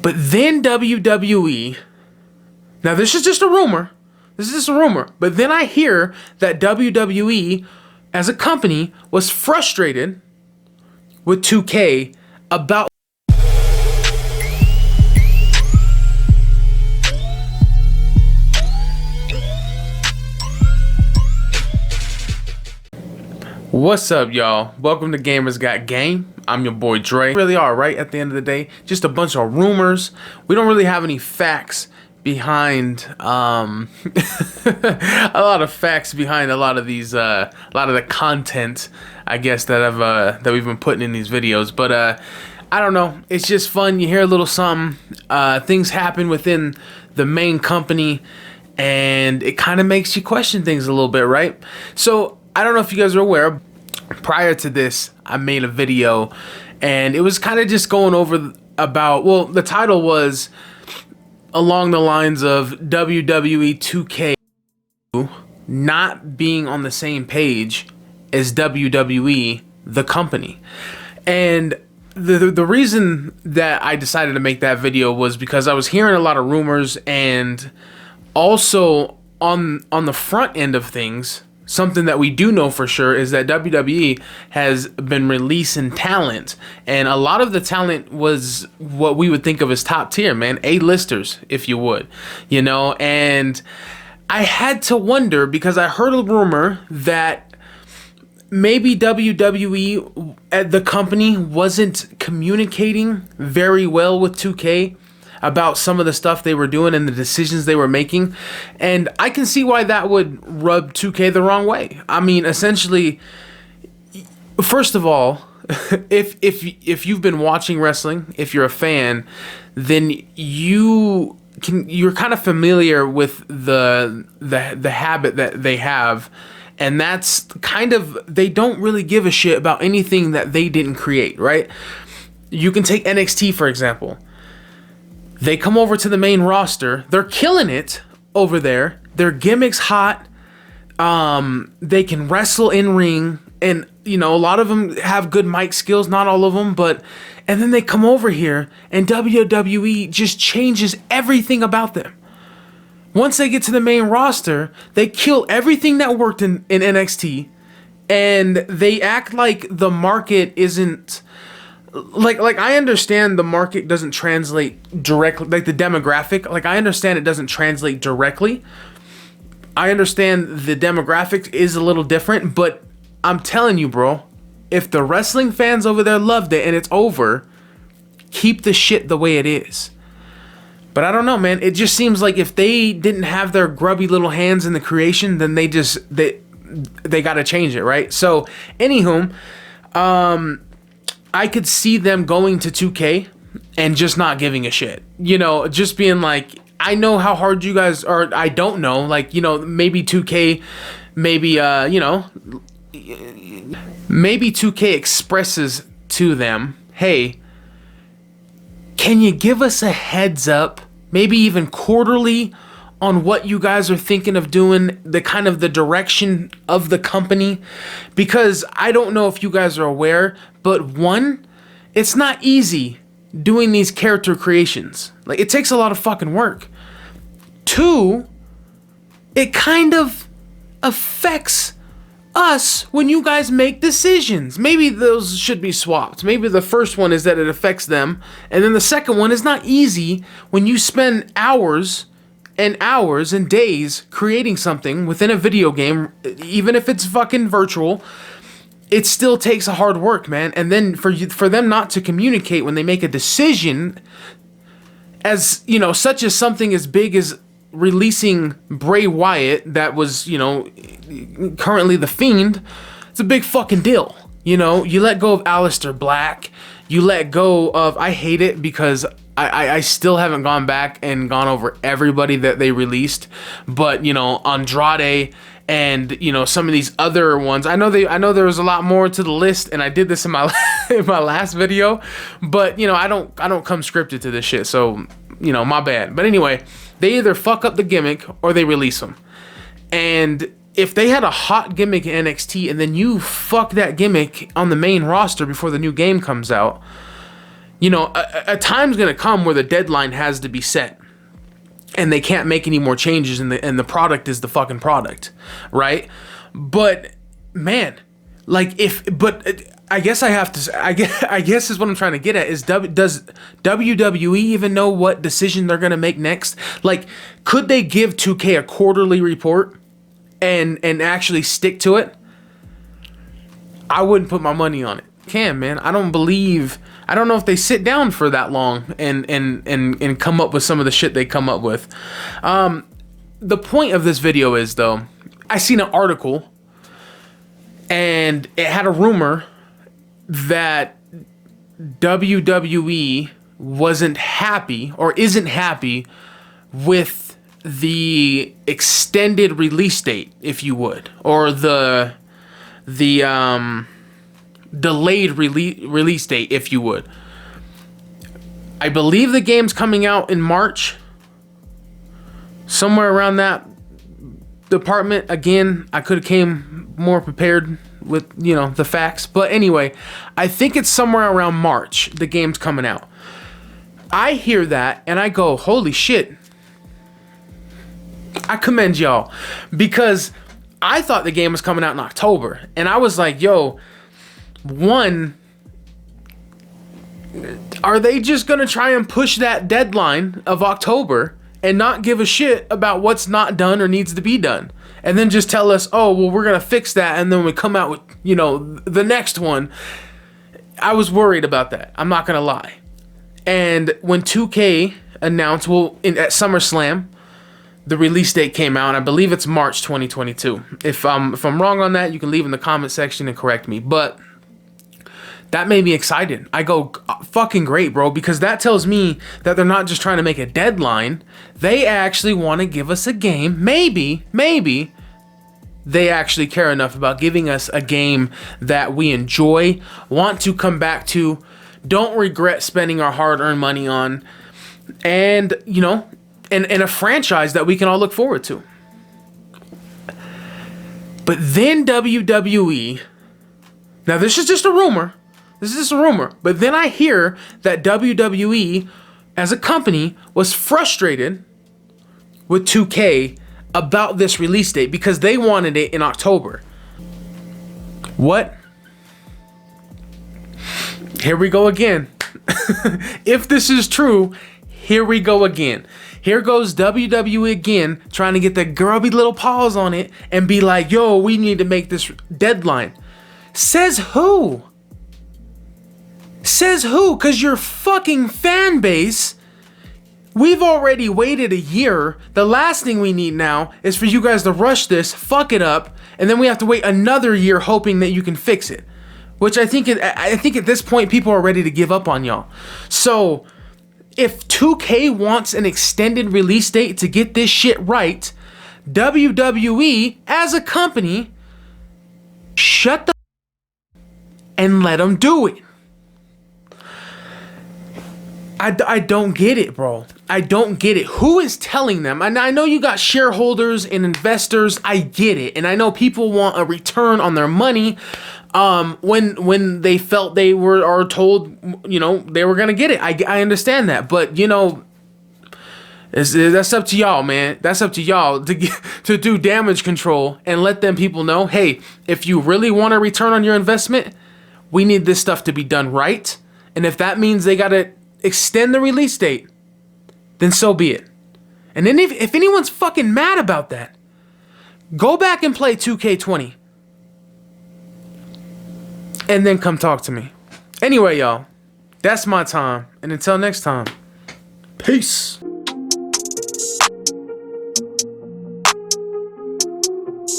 But then WWE, now this is just a rumor. This is just a rumor. But then I hear that WWE as a company was frustrated with 2K about What's up, y'all? Welcome to Gamers Got Game. I'm your boy Dre. Really are, right? At the end of the day, just a bunch of rumors. We don't really have any facts behind a lot of facts behind a lot of these a lot of the content, I guess, that we've been putting in these videos. But I don't know, it's just fun. You hear a little something, things happen within the main company, and it kind of makes you question things a little bit, right? So I don't know if you guys are aware, prior to this, I made a video, and it was kind of just going over about, well, the title was along the lines of WWE 2K not being on the same page as WWE, the company. And the reason that I decided to make that video was because I was hearing a lot of rumors, and also on the front end of things, something that we do know for sure is that WWE has been releasing talent, and a lot of the talent was what we would think of as top tier, man, A-listers, if you would, you know. And I had to wonder, because I heard a rumor that maybe WWE, the company, wasn't communicating very well with 2K about some of the stuff they were doing and the decisions they were making. And I can see why that would rub 2K the wrong way. I mean, essentially, first of all, if you've been watching wrestling, if you're a fan, then you're kind of familiar with the habit that they have. And that's kind of, they don't really give a shit about anything that they didn't create, right? You can take NXT, for example. They come over to the main roster. They're killing it over there. Their gimmick's hot. They can wrestle in ring. And, you know, a lot of them have good mic skills. Not all of them. And then they come over here, and WWE just changes everything about them. Once they get to the main roster, they kill everything that worked in NXT. And they act like the market isn't... Like I understand the market doesn't translate directly, like the demographic, like I understand it doesn't translate directly. I understand the demographic is a little different, but I'm telling you, bro, if the wrestling fans over there loved it and it's over, keep the shit the way it is. But I don't know, man. It just seems like if they didn't have their grubby little hands in the creation, then they got to change it, right? So, anywho, I could see them going to 2K and just not giving a shit. You know, just being like, I know how hard you guys are. I don't know. Like, you know, maybe 2K, maybe 2K expresses to them, hey, can you give us a heads up, maybe even quarterly, on what you guys are thinking of doing, the kind of the direction of the company? Because I don't know if you guys are aware, but one, it's not easy doing these character creations. Like, it takes a lot of fucking work. Two, it kind of affects us when you guys make decisions. Maybe those should be swapped. Maybe the first one is that it affects them, and then the second one is not easy when you spend hours and hours and days creating something within a video game. Even if it's fucking virtual, it still takes a hard work, man. And then for them not to communicate when they make a decision, as you know, such as something as big as releasing Bray Wyatt, that was, you know, currently the Fiend, it's a big fucking deal. You know, you let go of Aleister Black, you let go of, I hate it because I still haven't gone back and gone over everybody that they released, but, you know, Andrade and, you know, some of these other ones. I know there was a lot more to the list, and I did this in my in my last video, but, you know, I don't come scripted to this shit, so, you know, my bad. But anyway, they either fuck up the gimmick or they release them. And if they had a hot gimmick in NXT and then you fuck that gimmick on the main roster before the new game comes out, you know, a time's gonna come where the deadline has to be set, and they can't make any more changes, and the product is the fucking product, right? But man, like I guess I have to. I guess is what I'm trying to get at is does WWE even know what decision they're gonna make next? Like, could they give 2K a quarterly report and actually stick to it? I wouldn't put my money on it. Man, I don't know if they sit down for that long and come up with some of the shit they come up with. The point of this video is, though, I seen an article and it had a rumor that WWE wasn't happy or isn't happy with the extended release date, if you would, or the delayed release date, if you would. I believe the game's coming out in March, somewhere around that department. Again, I could have came more prepared with, you know, the facts, but anyway, I think it's somewhere around March the game's coming out. I hear that and I go, holy shit. I commend y'all, because I thought the game was coming out in October, and I was like, yo, one, are they just gonna try and push that deadline of October and not give a shit about what's not done or needs to be done, and then just tell us, oh, well, we're gonna fix that, and then we come out with, you know, the next one? I was worried about that, I'm not gonna lie. And when 2K announced, well, at SummerSlam, the release date came out, and I believe it's March 2022. If I'm wrong on that, you can leave in the comment section and correct me. But that made me excited. I go, fucking great, bro, because that tells me that they're not just trying to make a deadline. They actually want to give us a game. Maybe they actually care enough about giving us a game that we enjoy, want to come back to, don't regret spending our hard-earned money on, and, you know, and a franchise that we can all look forward to. But then WWE, now this is just a rumor. But then I hear that WWE as a company was frustrated with 2K about this release date because they wanted it in October. What? Here we go again. If this is true, here we go again. Here goes WWE again, trying to get the grubby little paws on it and be like, yo, we need to make this deadline. Says who? Says who? Because your fucking fan base, we've already waited a year. The last thing we need now is for you guys to rush this, fuck it up, and then we have to wait another year hoping that you can fix it. Which I think at this point, people are ready to give up on y'all. So if 2K wants an extended release date to get this shit right, WWE as a company, shut the and let them do it. I don't get it, bro. I don't get it. Who is telling them? And I know you got shareholders and investors. I get it. And I know people want a return on their money. When they felt they are told, you know, they were gonna get it. I understand that, but you know, that's up to y'all, man. That's up to y'all to do damage control and let them people know, hey, if you really want a return on your investment, we need this stuff to be done right. And if that means they gotta extend the release date, then so be it. And then if anyone's fucking mad about that, go back and play 2K20. And then come talk to me. Anyway, y'all, that's my time. And until next time, peace.